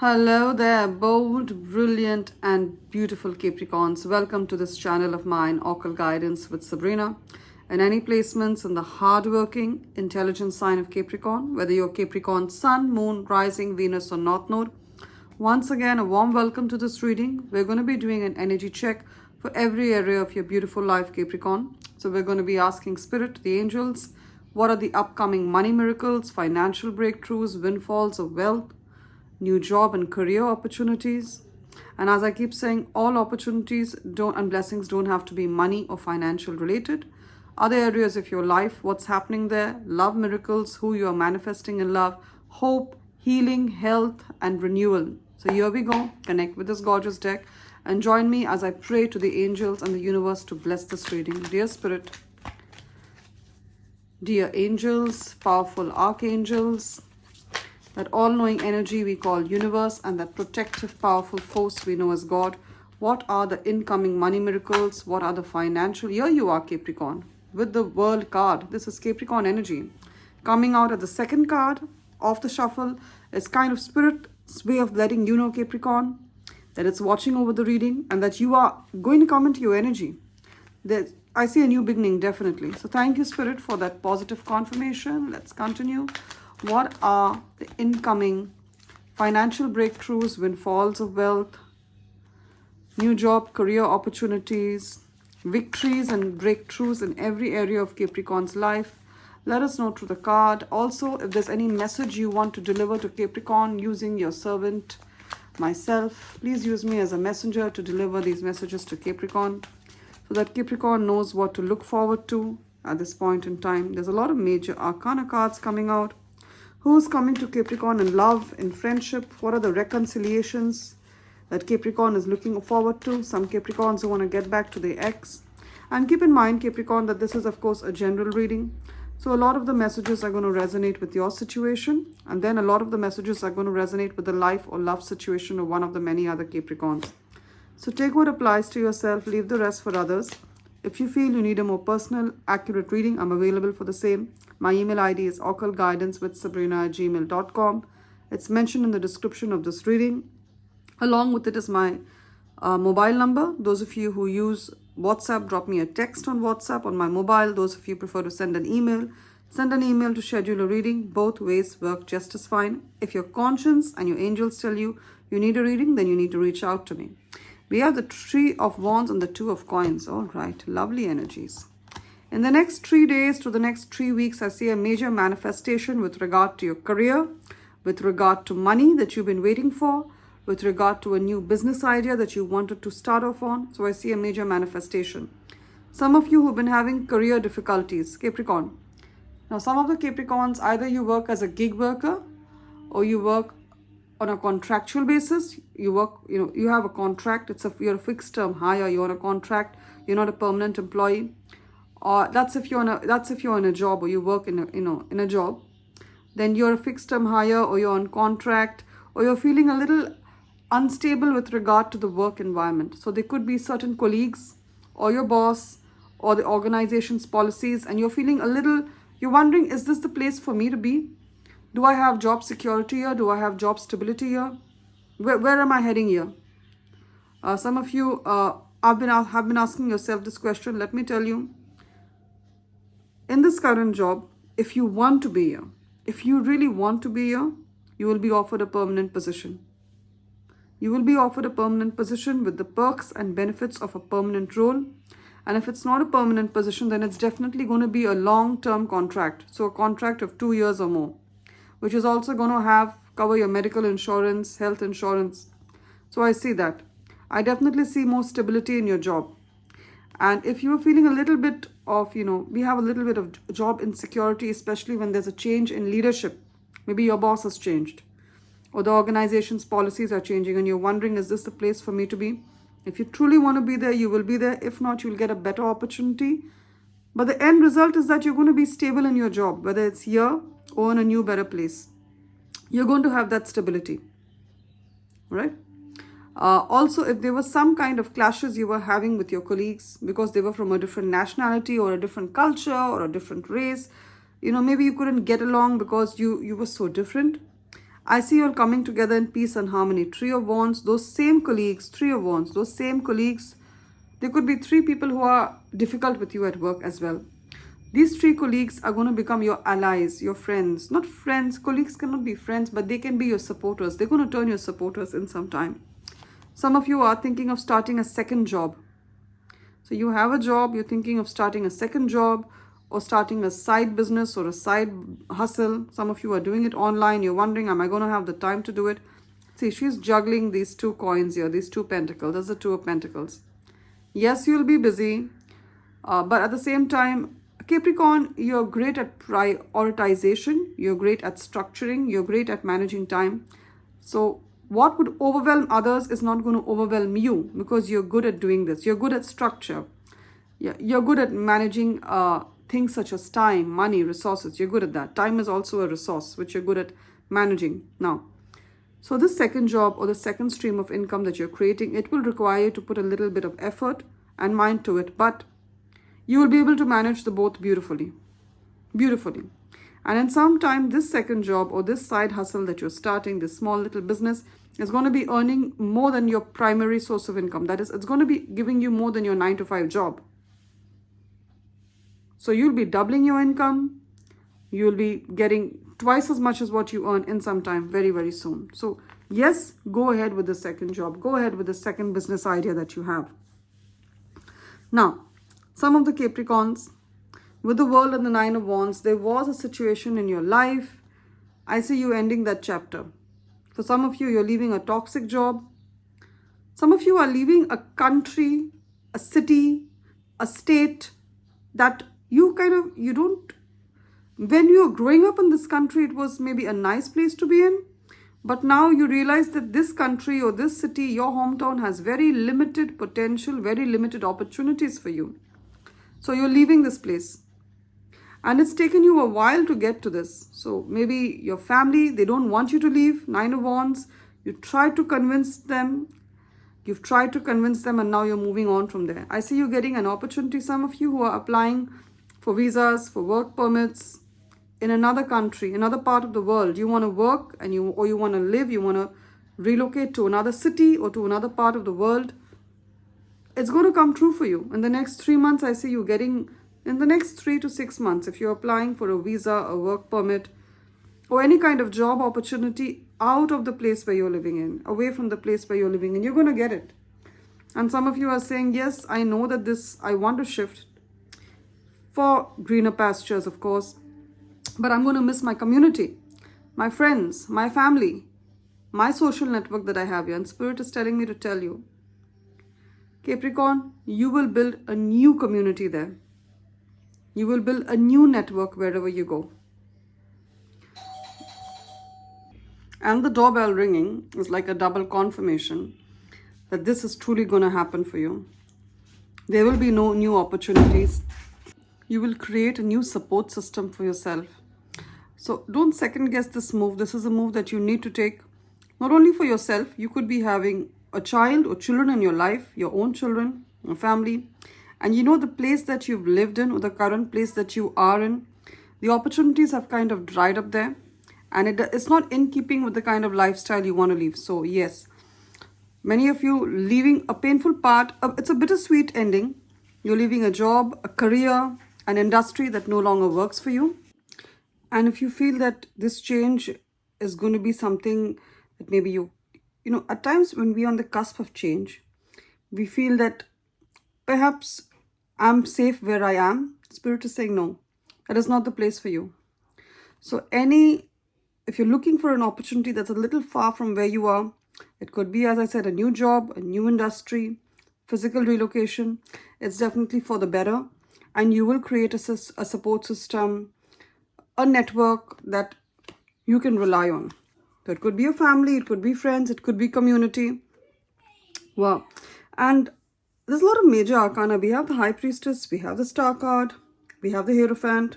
Hello there, bold, brilliant, and beautiful Capricorns. Welcome to this channel of mine, Occult Guidance with Sabrina. And any placements in the hardworking, intelligent sign of Capricorn, whether you're Capricorn Sun, Moon, Rising, Venus, or North Node. Once again, a warm welcome to this reading. We're going to be doing an energy check for every area of your beautiful life, Capricorn. So we're going to be asking Spirit, the angels, what are the upcoming money miracles, financial breakthroughs, windfalls of wealth, new job and career opportunities. And as I keep saying, all opportunities and blessings don't have to be money or financial related. Other areas of your life, what's happening there, love miracles, who you are manifesting in love, hope, healing, health, and renewal. So here we go. Connect with this gorgeous deck and join me as I pray to the angels and the universe to bless this reading. Dear Spirit, dear angels, powerful archangels, that all-knowing energy we call universe, and that protective, powerful force we know as God. What are the incoming money miracles? What are the financial? Here you are, Capricorn, with the World card. This is Capricorn energy. Coming out at the second card of the shuffle is kind of Spirit's way of letting you know, Capricorn, that it's watching over the reading and that you are going to come into your energy. I see a new beginning, definitely. So thank you, Spirit, for that positive confirmation. Let's continue. What are the incoming financial breakthroughs, windfalls of wealth, new job, career opportunities, victories and breakthroughs in every area of Capricorn's life? Let us know through the card. Also, if there's any message you want to deliver to Capricorn using your servant, myself, please use me as a messenger to deliver these messages to Capricorn so that Capricorn knows what to look forward to at this point in time. There's a lot of major arcana cards coming out. Who's coming to Capricorn in love, in friendship? What are the reconciliations that Capricorn is looking forward to? Some Capricorns who want to get back to their ex. And keep in mind, Capricorn, that this is, of course, a general reading. So a lot of the messages are going to resonate with your situation. And then a lot of the messages are going to resonate with the life or love situation of one of the many other Capricorns. So take what applies to yourself, leave the rest for others. If you feel you need a more personal, accurate reading, I'm available for the same. My email ID is occultguidancewithsabrina@gmail.com. It's mentioned in the description of this reading. Along with it is my mobile number. Those of you who use WhatsApp, drop me a text on WhatsApp on my mobile. Those of you prefer to send an email to schedule a reading. Both ways work just as fine. If your conscience and your angels tell you you need a reading, then you need to reach out to me. We have the Three of Wands and the Two of Coins. All right, lovely energies. In the next 3 days to the next 3 weeks, I see a major manifestation with regard to your career, with regard to money that you've been waiting for, with regard to a new business idea that you wanted to start off on. So I see a major manifestation. Some of you who've been having career difficulties, Capricorn. Now, some of the Capricorns, either you work as a gig worker or you work on a contractual basis. You work, you have a contract. You're a fixed term hire. You're on a contract. You're not a permanent employee. Or that's if you're in a job or you work in a job. Then you're a fixed term hire or you're on contract or you're feeling a little unstable with regard to the work environment. So there could be certain colleagues or your boss or the organization's policies, and you're wondering, is this the place for me to be? Do I have job security here? Do I have job stability here? Where am I heading here? Some of you have been asking yourself this question. Let me tell you, in this current job, if you want to be here, if you really want to be here, you will be offered a permanent position. You will be offered a permanent position with the perks and benefits of a permanent role. And if it's not a permanent position, then it's definitely going to be a long-term contract. So a contract of 2 years or more, which is also going to cover your medical insurance, health insurance. So I see that. I definitely see more stability in your job. And if you're feeling a little bit of, we have a little bit of job insecurity, especially when there's a change in leadership. Maybe your boss has changed or the organization's policies are changing and you're wondering, is this the place for me to be? If you truly want to be there, you will be there. If not, you'll get a better opportunity. But the end result is that you're going to be stable in your job, whether it's here or in a new, better place. You're going to have that stability, right? Also, if there was some kind of clashes you were having with your colleagues because they were from a different nationality or a different culture or a different race, maybe you couldn't get along because you were so different. I see you all coming together in peace and harmony. Three of Wands, those same colleagues, Three of Wands, those same colleagues. There could be 3 people who are difficult with you at work as well. These 3 colleagues are going to become your allies, your friends. Not friends, colleagues cannot be friends, but they can be your supporters. They're going to turn your supporters in some time. Some of you are thinking of starting a second job. So you have a job, you're thinking of starting a second job or starting a side business or a side hustle. Some of you are doing it online. You're wondering, am I going to have the time to do it? See, she's juggling these 2 coins here, these 2 pentacles. That's the 2 of pentacles. Yes, you'll be busy, but at the same time, Capricorn, you're great at prioritization. You're great at structuring. You're great at managing time. So what would overwhelm others is not going to overwhelm you because you're good at doing this. You're good at structure. You're good at managing things such as time, money, resources. You're good at that. Time is also a resource which you're good at managing. Now, so this second job or the second stream of income that you're creating, it will require you to put a little bit of effort and mind to it, but you will be able to manage the both beautifully. Beautifully. And in some time, this second job or this side hustle that you're starting, this small little business, is going to be earning more than your primary source of income. That is, it's going to be giving you more than your 9-to-5 job. So you'll be doubling your income. You'll be getting twice as much as what you earn in some time very, very soon. So yes, go ahead with the second job. Go ahead with the second business idea that you have. Now, some of the Capricorns, with the World and the 9 of Wands, there was a situation in your life. I see you ending that chapter. For some of you, you're leaving a toxic job. Some of you are leaving a country, a city, a state that you don't, when you were growing up in this country, it was maybe a nice place to be in. But now you realize that this country or this city, your hometown, has very limited potential, very limited opportunities for you. So you're leaving this place. And it's taken you a while to get to this. So maybe your family, they don't want you to leave. 9 of Wands, you tried to convince them. You've tried to convince them and now you're moving on from there. I see you getting an opportunity. Some of you who are applying for visas, for work permits in another country, another part of the world. You want to work and you want to live. You want to relocate to another city or to another part of the world. It's going to come true for you. In the next 3 months, I see you getting, in the next 3 to 6 months, if you're applying for a visa, a work permit, or any kind of job opportunity out of the place where you're living in, away from the place where you're living in, you're going to get it. And some of you are saying, yes, I know that I want to shift for greener pastures, of course, but I'm going to miss my community, my friends, my family, my social network that I have here. And Spirit is telling me to tell you, Capricorn, you will build a new community there. You will build a new network wherever you go. And the doorbell ringing is like a double confirmation that this is truly going to happen for you. There will be no new opportunities. You will create a new support system for yourself. So don't second guess this move. This is a move that you need to take not only for yourself. You could be having a child or children in your life, your own children, your family. And you know the place that you've lived in or the current place that you are in, the opportunities have kind of dried up there. And it's not in keeping with the kind of lifestyle you want to live. So yes, many of you leaving a painful part. It's a bittersweet ending. You're leaving a job, a career, an industry that no longer works for you. And if you feel that this change is going to be something that maybe you know, at times when we're on the cusp of change, we feel that perhaps I'm safe where I am. Spirit is saying, no, that is not the place for you. So if you're looking for an opportunity that's a little far from where you are, it could be, as I said, a new job, a new industry, physical relocation. It's definitely for the better. And you will create a support system, a network that you can rely on. So it could be a family, it could be friends, it could be community. Wow. And there's a lot of major arcana. We have the High Priestess, we have the Star card, we have the Hierophant.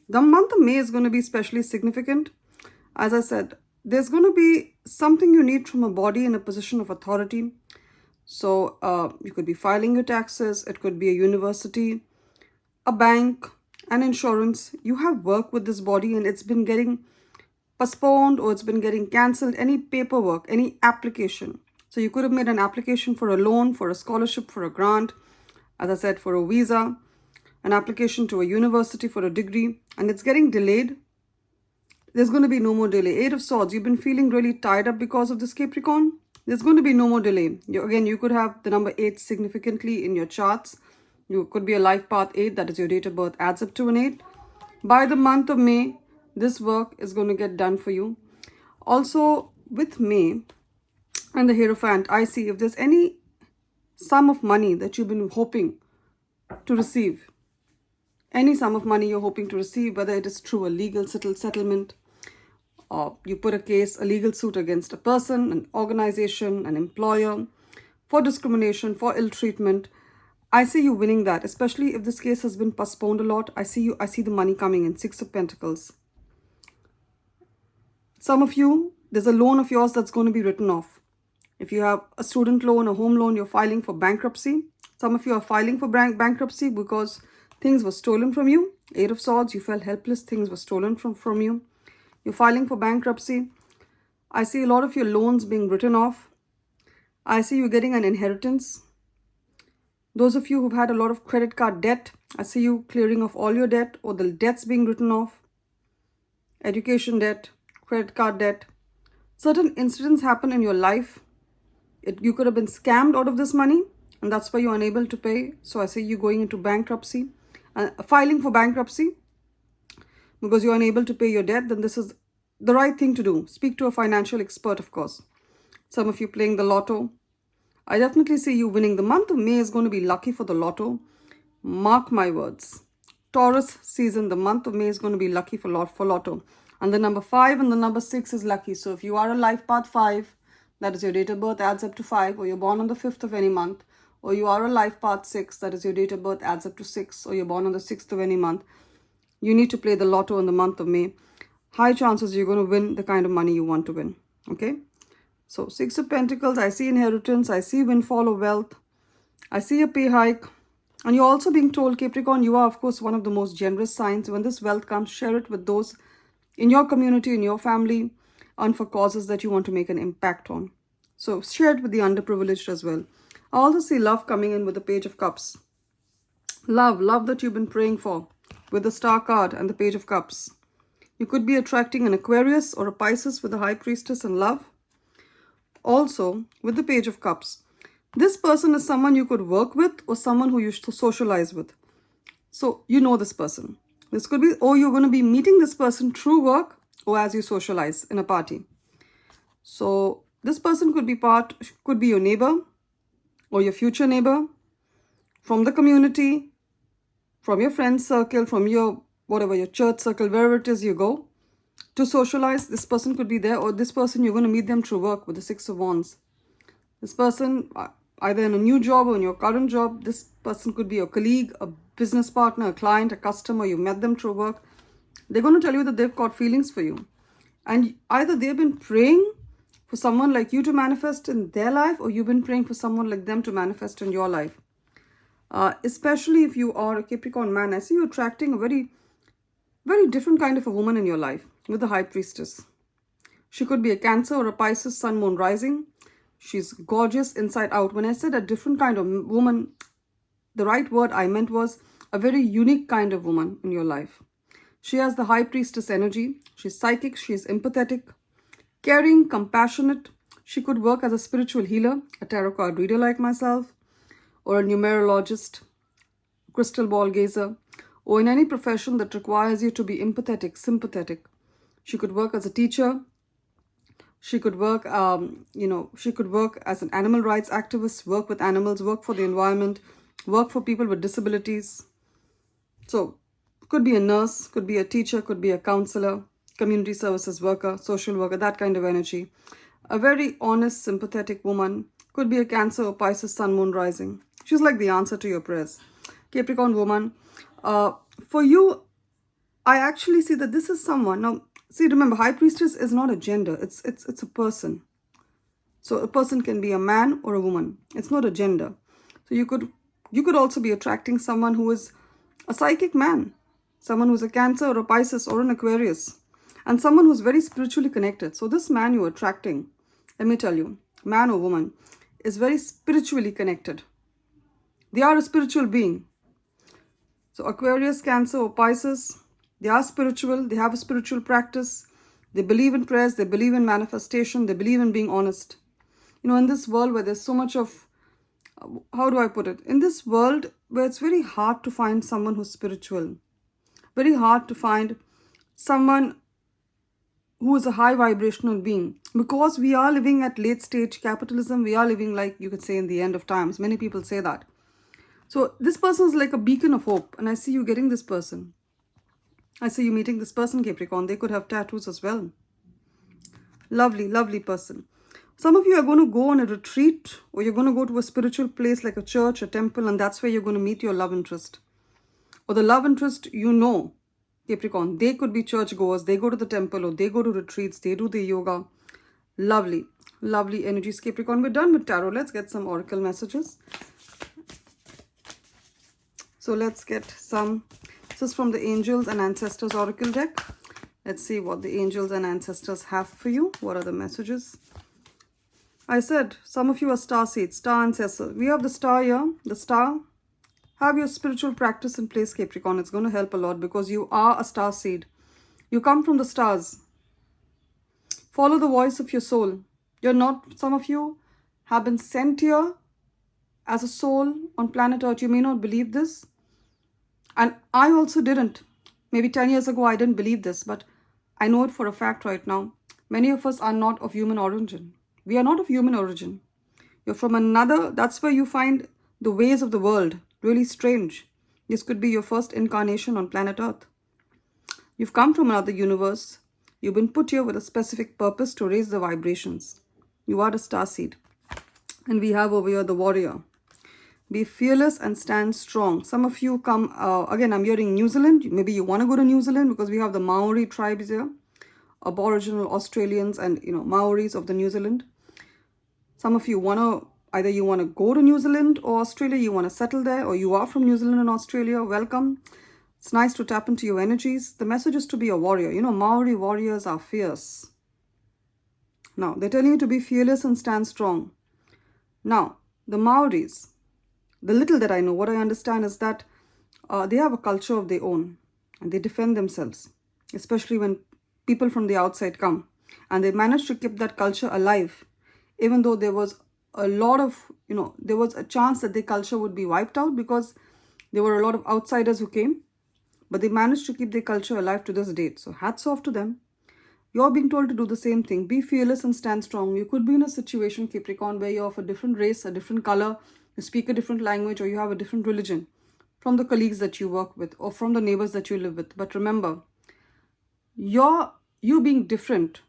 The month of May is going to be especially significant. As I said, there's going to be something you need from a body in a position of authority. So you could be filing your taxes. It could be a university, a bank, an insurance. You have work with this body and it's been getting postponed or it's been getting cancelled, any paperwork, any application. So you could have made an application for a loan, for a scholarship, for a grant, as I said, for a visa, an application to a university for a degree, and it's getting delayed. There's going to be no more delay. 8 of Swords, you've been feeling really tied up because of this, Capricorn. There's going to be no more delay. Again, you could have the number 8 significantly in your charts. You could be a life path 8, that is your date of birth, adds up to an 8. By the month of May, this work is going to get done for you. Also, with May and the Hierophant, I see if there's any sum of money that you've been hoping to receive, any sum of money you're hoping to receive, whether it is through a legal settlement, or you put a case, a legal suit against a person, an organization, an employer, for discrimination, for ill treatment, I see you winning that, especially if this case has been postponed a lot. I see the money coming in. 6 of Pentacles. Some of you, there's a loan of yours that's going to be written off. If you have a student loan, a home loan, you're filing for bankruptcy. Some of you are filing for bankruptcy because things were stolen from you. 8 of Swords, you felt helpless. Things were stolen from you. You're filing for bankruptcy. I see a lot of your loans being written off. I see you getting an inheritance. Those of you who've had a lot of credit card debt, I see you clearing off all your debt or the debts being written off. Education debt, credit card debt. Certain incidents happen in your life. You could have been scammed out of this money and that's why you're unable to pay. So I see you going into bankruptcy, filing for bankruptcy because you're unable to pay your debt. Then this is the right thing to do. Speak to a financial expert, of course. Some of you playing the lotto. I definitely see you winning. The month of May is going to be lucky for the lotto. Mark my words. Taurus season, the month of May is going to be lucky for lotto. And the number 5 and the number 6 is lucky. So if you are a life path 5, that is your date of birth, adds up to 5, or you're born on the 5th of any month, or you are a life path 6, that is your date of birth, adds up to 6, or you're born on the 6th of any month, you need to play the lotto in the month of May. High chances you're going to win the kind of money you want to win. Okay? So 6 of Pentacles, I see inheritance, I see windfall of wealth, I see a pay hike. And you're also being told, Capricorn, you are of course one of the most generous signs. When this wealth comes, share it with those in your community, in your family, and for causes that you want to make an impact on. So share it with the underprivileged as well. I also see love coming in with the Page of Cups. Love that you've been praying for with the Star card and the Page of Cups. You could be attracting an Aquarius or a Pisces with the High Priestess and love. Also, with the Page of Cups, this person is someone you could work with or someone who you should socialize with. So, you know this person. This could be, or you're going to be meeting this person through work or as you socialize in a party. So, this person could be your neighbor or your future neighbor, from the community, from your friend circle, from your, whatever, your church circle, wherever it is you go. To socialize, this person could be there, or this person, you're going to meet them through work with the 6 of Wands. This person, either in a new job or in your current job, this person could be your colleague, a business partner, a client, a customer. You met them through work. They're going to tell you that they've got feelings for you. And either they've been praying for someone like you to manifest in their life, or you've been praying for someone like them to manifest in your life. Especially if you are a Capricorn man, I see you attracting a very, very different kind of a woman in your life. With the High Priestess. She could be a Cancer or a Pisces, Sun, Moon, Rising. She's gorgeous inside out. When I said a different kind of woman, the right word I meant was a very unique kind of woman in your life. She has the High Priestess energy. She's psychic. She's empathetic, caring, compassionate. She could work as a spiritual healer, a tarot card reader like myself, or a numerologist, crystal ball gazer, or in any profession that requires you to be empathetic, sympathetic. She could work as a teacher. She could work, she could work as an animal rights activist, work with animals, work for the environment, work for people with disabilities. So, could be a nurse, could be a teacher, could be a counselor, community services worker, social worker, that kind of energy. A very honest, sympathetic woman. Could be a Cancer or Pisces, Sun, Moon, Rising. She's like the answer to your prayers. Capricorn woman. For you, I actually see that this is someone. Now, see, remember, High Priestess is not a gender. It's a person. So a person can be a man or a woman. It's not a gender. So you could also be attracting someone who is a psychic man. Someone who's a Cancer or a Pisces or an Aquarius. and someone who's very spiritually connected. So this man you're attracting, let me tell you, man or woman, is very spiritually connected. They are a spiritual being. So Aquarius, Cancer or Pisces, they are spiritual, they have a spiritual practice, they believe in prayers, they believe in manifestation, they believe in being honest. You know, in this world where there's so much of, how do I put it? In this world where it's very hard to find someone who's spiritual, very hard to find someone who is a high vibrational being, because we are living at late stage capitalism. We are living, like you could say, in the end of times. Many people say that. So this person is like a beacon of hope, and I see you getting this person. I see you meeting this person, Capricorn. They could have tattoos as well. Lovely, lovely person. Some of you are going to go on a retreat, or you're going to go to a spiritual place like a church, a temple, and that's where you're going to meet your love interest. Or the love interest, you know, Capricorn, they could be churchgoers, they go to the temple, or they go to retreats, they do the yoga. Lovely, lovely energies, Capricorn. We're done with tarot. Let's get some oracle messages. So let's get some. This is from the Angels and Ancestors Oracle deck. Let's see what the angels and ancestors have for you. What are the messages? I said some of you are star seeds, star ancestors. We have the star here, the star. Have your spiritual practice in place, Capricorn. It's going to help a lot because you are a star seed. You come from the stars. Follow the voice of your soul. You're not, some of you have been sent here as a soul on planet Earth. You may not believe this. And I also didn't. Maybe 10 years ago, I didn't believe this, but I know it for a fact right now. Many of us are not of human origin. We are not of human origin. You're from another, that's where you find the ways of the world really strange. This could be your first incarnation on planet Earth. You've come from another universe. You've been put here with a specific purpose to raise the vibrations. You are the star seed. And we have over here the warrior. Be fearless and stand strong. Some of you come, again, I'm hearing New Zealand. Maybe you want to go to New Zealand because we have the Maori tribes here. Aboriginal Australians and, you know, Maoris of the New Zealand. Some of you want to, either you want to go to New Zealand or Australia, you want to settle there, or you are from New Zealand and Australia, welcome. It's nice to tap into your energies. The message is to be a warrior. You know, Maori warriors are fierce. Now, they're telling you to be fearless and stand strong. Now, the Maoris, the little that I know, what I understand is that they have a culture of their own and they defend themselves, especially when people from the outside come. And they managed to keep that culture alive, even though there was a lot of, you know, there was a chance that their culture would be wiped out because there were a lot of outsiders who came. But they managed to keep their culture alive to this date. So hats off to them. You're being told to do the same thing. Be fearless and stand strong. You could be in a situation, Capricorn, where you're of a different race, a different color, you speak a different language, or you have a different religion from the colleagues that you work with or from the neighbors that you live with. But remember, you being different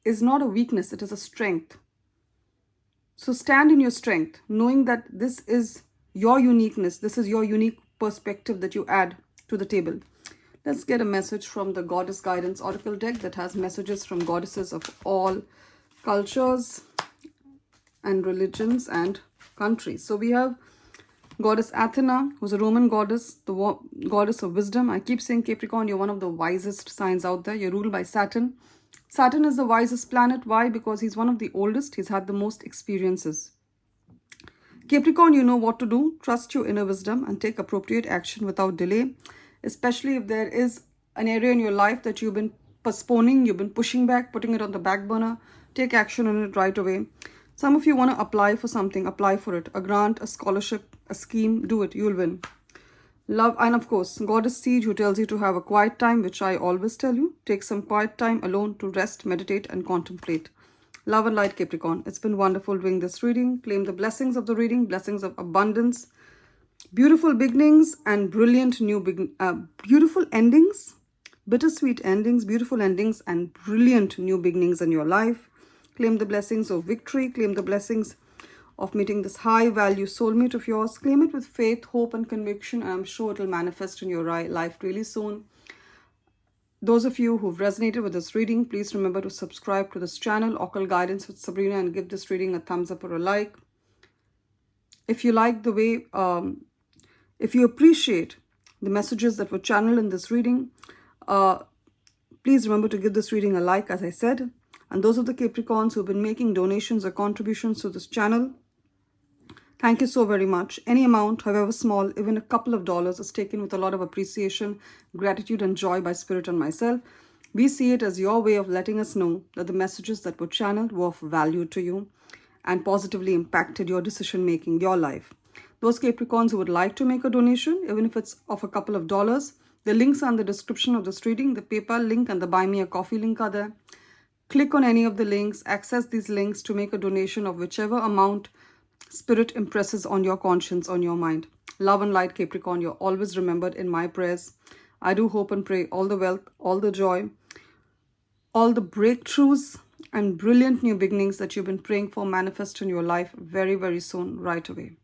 is not a weakness, it is a strength. So stand in your strength, knowing that this is your uniqueness, this is your unique perspective that you add to the table. Let's get a message from the Goddess Guidance Oracle deck that has messages from goddesses of all cultures and religions and countries. So we have Goddess Athena, who's a Roman goddess, the goddess of wisdom. I keep saying, Capricorn, you're one of the wisest signs out there. You're ruled by Saturn. Saturn is the wisest planet. Why? Because he's one of the oldest. He's had the most experiences. Capricorn, you know what to do. Trust your inner wisdom and take appropriate action without delay. Especially if there is an area in your life that you've been postponing, you've been pushing back, putting it on the back burner, take action on it right away. Some of you want to apply for something, apply for it. A grant, a scholarship, a scheme, do it, you'll win. Love, and of course, Goddess Siege, who tells you to have a quiet time, which I always tell you. Take some quiet time alone to rest, meditate, and contemplate. Love and light, Capricorn. It's been wonderful doing this reading. Claim the blessings of the reading, blessings of abundance, beautiful beginnings and brilliant beautiful endings, bittersweet endings, beautiful endings and brilliant new beginnings in your life. Claim the blessings of victory. Claim the blessings of meeting this high value soulmate of yours. Claim it with faith, hope and conviction. I'm sure it will manifest in your life really soon. Those of you who've resonated with this reading, please remember to subscribe to this channel, Occult Guidance with Sabrina, and give this reading a thumbs up or a like. If you like the way, if you appreciate the messages that were channeled in this reading, Please remember to give this reading a like, as I said. And those of the Capricorns who have been making donations or contributions to this channel, thank you so very much. Any amount, however small, even a couple of dollars, is taken with a lot of appreciation, gratitude, and joy by Spirit and myself. We see it as your way of letting us know that the messages that were channeled were of value to you and positively impacted your decision making, your life. Those Capricorns who would like to make a donation, even if it's of a couple of dollars, the links are in the description of this reading. The PayPal link and the Buy Me a Coffee link are there. Click on any of the links, access these links to make a donation of whichever amount Spirit impresses on your conscience, on your mind. Love and light, Capricorn. You're always remembered in my prayers. I do hope and pray all the wealth, all the joy, all the breakthroughs and brilliant new beginnings that you've been praying for manifest in your life very, very soon, right away.